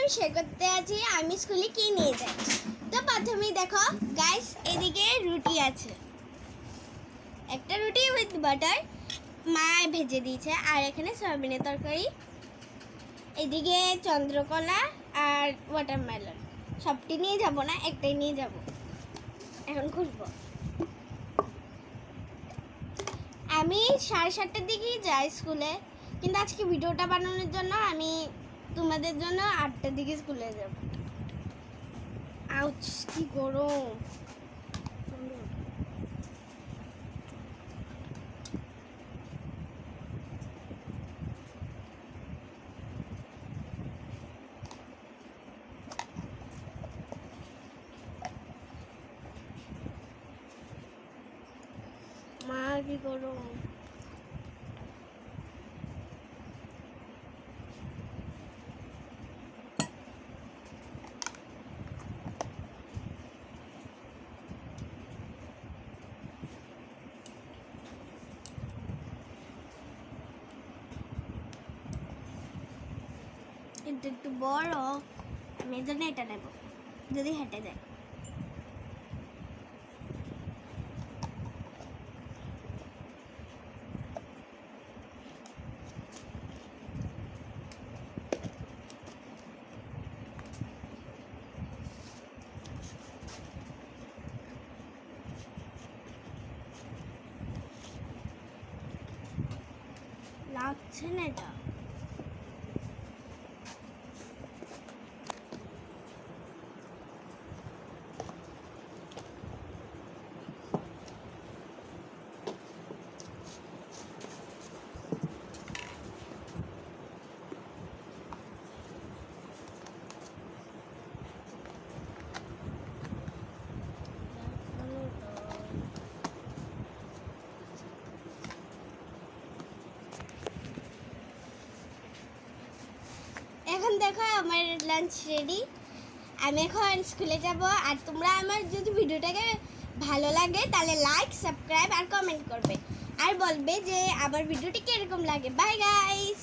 আমি শেয়ার করতে আছি আমি স্কুলে কি নিয়ে যাই। তো প্রথমেই দেখো গাইস, এদিকে রুটি আছে, একটা রুটি উইথ বাটার মা ভেজে দিয়েছে, আর এখানে সয়াবিনের তরকারি, এদিকে চন্দ্রকলা আর ওয়াটারমেলন। সবটি নিয়ে যাব না, একটাই নিয়ে যাব। এখন খুলবো। আমি 7:30টার দিকেই যাই স্কুলে, কিন্তু আজকে ভিডিওটা বানানোর জন্য আমি তোমাদের জন্য 8টার দিকে স্কুলে যাব। আউচ, কি গরম! মা, কি গরম! এটা একটু বড়, আমি এই জন্য এটা নেব, যদি হেঁটে যায়। লাগছে না এটা। এখন দেখো আমার লাঞ্চ রেডি, আমি এখন স্কুলে যাব। আর তোমরা আমার যদি ভিডিওটাকে ভালো লাগে তাহলে লাইক, সাবস্ক্রাইব আর কমেন্ট করবে, আর বলবে যে আমার ভিডিওটি কিরকম লাগে। Bye guys.